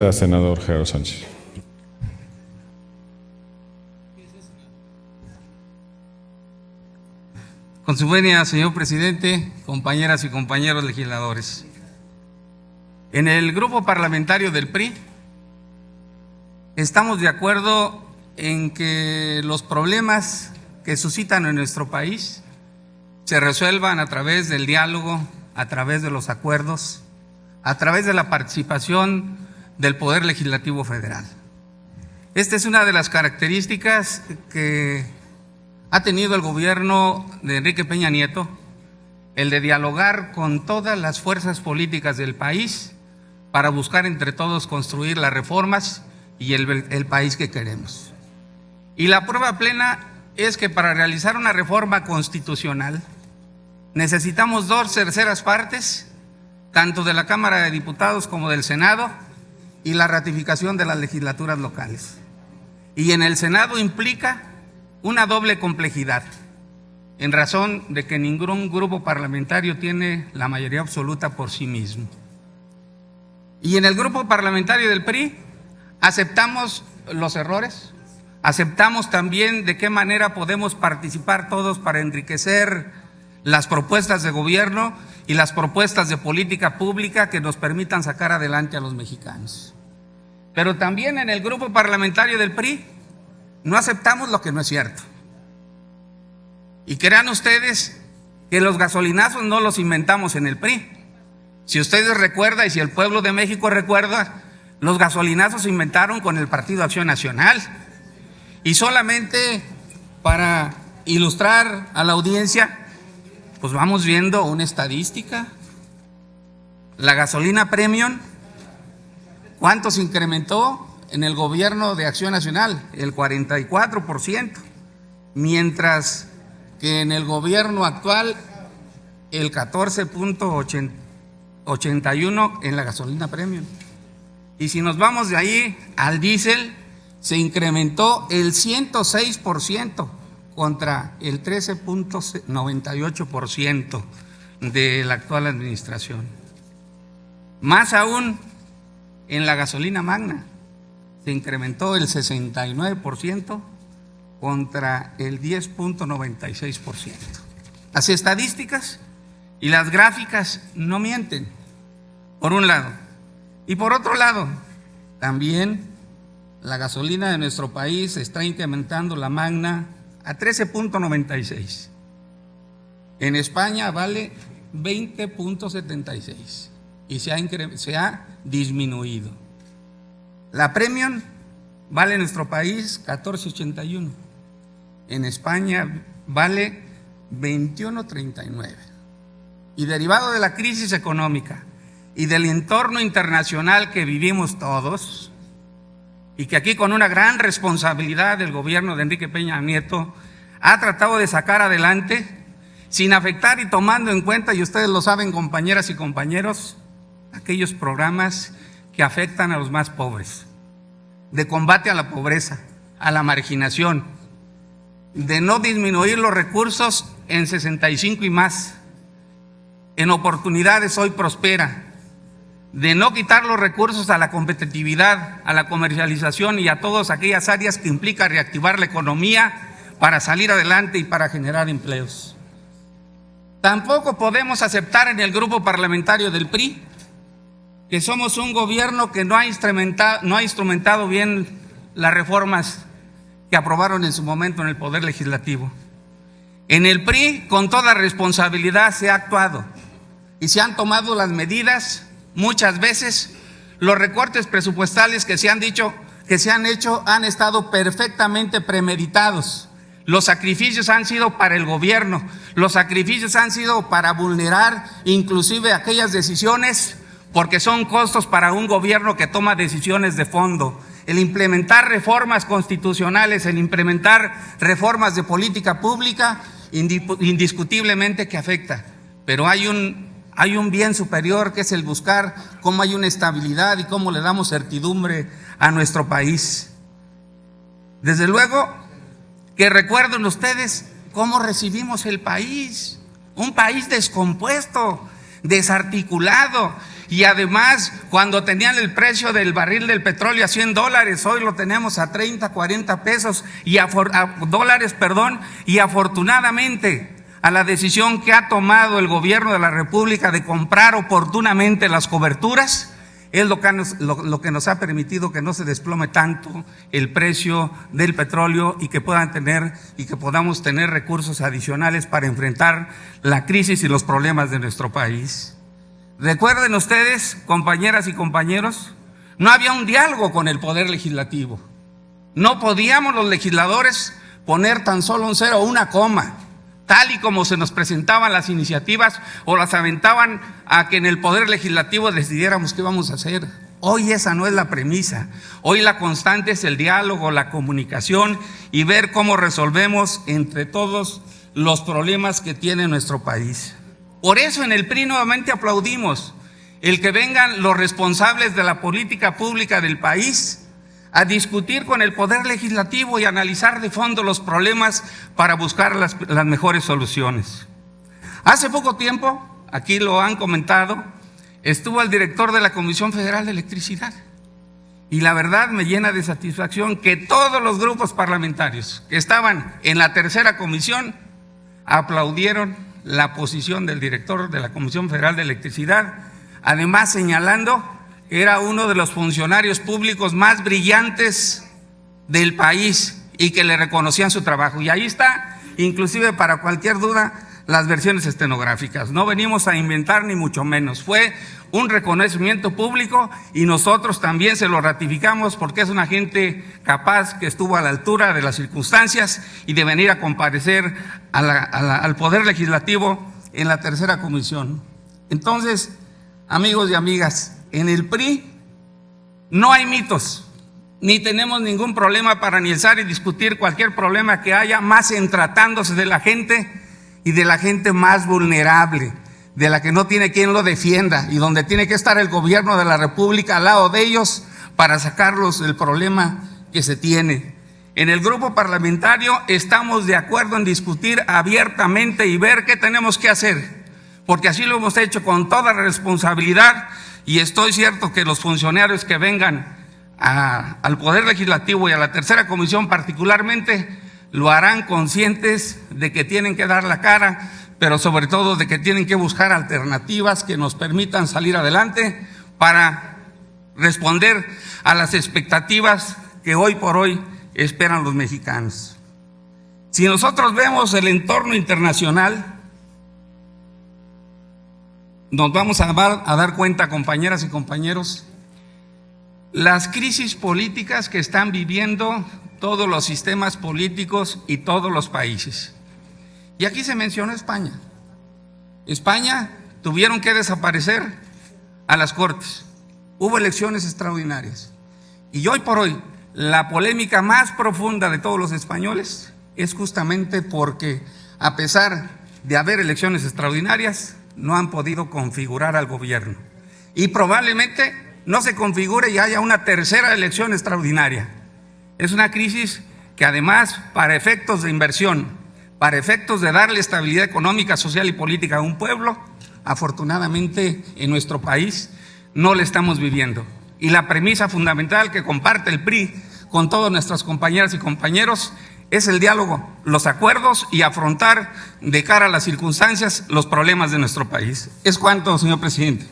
Senador Gerardo Sánchez. Con su venia, señor presidente, compañeras y compañeros legisladores. En el grupo parlamentario del PRI estamos de acuerdo en que los problemas que suscitan en nuestro país se resuelvan a través del diálogo, a través de los acuerdos, a través de la participación del Poder Legislativo Federal. Esta es una de las características que ha tenido el gobierno de Enrique Peña Nieto, el de dialogar con todas las fuerzas políticas del país para buscar entre todos construir las reformas y el país que queremos. Y la prueba plena es que para realizar una reforma constitucional necesitamos 2/3 partes, tanto de la Cámara de Diputados como del Senado, y la ratificación de las legislaturas locales. Y en el Senado implica una doble complejidad, en razón de que ningún grupo parlamentario tiene la mayoría absoluta por sí mismo. Y en el grupo parlamentario del PRI aceptamos los errores, aceptamos también de qué manera podemos participar todos para enriquecer las propuestas de gobierno y las propuestas de política pública que nos permitan sacar adelante a los mexicanos. Pero también en el grupo parlamentario del PRI no aceptamos lo que no es cierto. Y crean ustedes que los gasolinazos no los inventamos en el PRI. Si ustedes recuerdan y si el pueblo de México recuerda, los gasolinazos se inventaron con el Partido Acción Nacional. Y solamente para ilustrar a la audiencia, pues vamos viendo una estadística. La gasolina premium, ¿cuánto se incrementó en el gobierno de Acción Nacional? El 44%, mientras que en el gobierno actual el 14.81% en la gasolina premium. Y si nos vamos de ahí al diésel, se incrementó el 106% contra el 13.98% de la actual administración. Más aún, en la gasolina magna se incrementó el 69% contra el 10.96%. Las estadísticas y las gráficas no mienten, por un lado. Y por otro lado, también la gasolina de nuestro país está incrementando la magna a 13.96. En España vale 20.76 y se ha disminuido. La premium vale en nuestro país 14.81. En España vale 21.39. Y derivado de la crisis económica y del entorno internacional que vivimos todos, y que aquí con una gran responsabilidad del gobierno de Enrique Peña Nieto ha tratado de sacar adelante, sin afectar y tomando en cuenta, y ustedes lo saben, compañeras y compañeros, aquellos programas que afectan a los más pobres, de combate a la pobreza, a la marginación, de no disminuir los recursos en 65 y más, en oportunidades hoy prospera, de no quitar los recursos a la competitividad, a la comercialización y a todas aquellas áreas que implica reactivar la economía para salir adelante y para generar empleos. Tampoco podemos aceptar en el grupo parlamentario del PRI que somos un gobierno que no ha instrumentado bien las reformas que aprobaron en su momento en el Poder Legislativo. En el PRI, con toda responsabilidad, se ha actuado y se han tomado las medidas. Muchas veces los recortes presupuestales que se han hecho han estado perfectamente premeditados. Los sacrificios han sido para el gobierno, los sacrificios han sido para vulnerar inclusive aquellas decisiones, porque son costos para un gobierno que toma decisiones de fondo. El implementar reformas constitucionales, el implementar reformas de política pública, indiscutiblemente que afecta, pero hay un bien superior, que es el buscar cómo hay una estabilidad y cómo le damos certidumbre a nuestro país. Desde luego que recuerden ustedes cómo recibimos el país, un país descompuesto, desarticulado, Y además, cuando tenían el precio del barril del petróleo a $100, hoy lo tenemos a 30, 40 pesos dólares, y afortunadamente a la decisión que ha tomado el gobierno de la República de comprar oportunamente las coberturas, es lo que nos ha permitido que no se desplome tanto el precio del petróleo y que podamos tener recursos adicionales para enfrentar la crisis y los problemas de nuestro país. Recuerden ustedes, compañeras y compañeros, no había un diálogo con el Poder Legislativo. No podíamos los legisladores poner tan solo un cero o una coma, tal y como se nos presentaban las iniciativas o las aventaban a que en el Poder Legislativo decidiéramos qué vamos a hacer. Hoy esa no es la premisa. Hoy la constante es el diálogo, la comunicación y ver cómo resolvemos entre todos los problemas que tiene nuestro país. Por eso en el PRI nuevamente aplaudimos el que vengan los responsables de la política pública del país a discutir con el Poder Legislativo y analizar de fondo los problemas para buscar las mejores soluciones. Hace poco tiempo, aquí lo han comentado, estuvo el director de la Comisión Federal de Electricidad y la verdad me llena de satisfacción que todos los grupos parlamentarios que estaban en la tercera comisión aplaudieron la posición del director de la Comisión Federal de Electricidad, además señalando que era uno de los funcionarios públicos más brillantes del país y que le reconocían su trabajo. Y ahí está, inclusive para cualquier duda, las versiones estenográficas. No venimos a inventar ni mucho menos. Fue un reconocimiento público y nosotros también se lo ratificamos porque es una gente capaz que estuvo a la altura de las circunstancias y de venir a comparecer al Poder Legislativo en la tercera comisión. Entonces, amigos y amigas, en el PRI no hay mitos, ni tenemos ningún problema para analizar y discutir cualquier problema que haya, más en tratándose de la gente y de la gente más vulnerable, de la que no tiene quien lo defienda y donde tiene que estar el gobierno de la República al lado de ellos para sacarlos del problema que se tiene. En el grupo parlamentario estamos de acuerdo en discutir abiertamente y ver qué tenemos que hacer, porque así lo hemos hecho con toda responsabilidad y estoy cierto que los funcionarios que vengan al Poder Legislativo y a la tercera comisión particularmente lo harán conscientes de que tienen que dar la cara, pero sobre todo de que tienen que buscar alternativas que nos permitan salir adelante para responder a las expectativas que hoy por hoy esperan los mexicanos. Si nosotros vemos el entorno internacional, nos vamos a dar cuenta, compañeras y compañeros, las crisis políticas que están viviendo todos los sistemas políticos y todos los países. Y aquí se menciona España. España tuvieron que desaparecer a las Cortes. Hubo elecciones extraordinarias. Y hoy por hoy, la polémica más profunda de todos los españoles es justamente porque, a pesar de haber elecciones extraordinarias, no han podido configurar al gobierno. Y probablemente no se configure y haya una tercera elección extraordinaria. Es una crisis que además, para efectos de inversión, para efectos de darle estabilidad económica, social y política a un pueblo, afortunadamente en nuestro país no la estamos viviendo. Y la premisa fundamental que comparte el PRI con todas nuestras compañeras y compañeros es el diálogo, los acuerdos y afrontar de cara a las circunstancias los problemas de nuestro país. Es cuanto, señor presidente.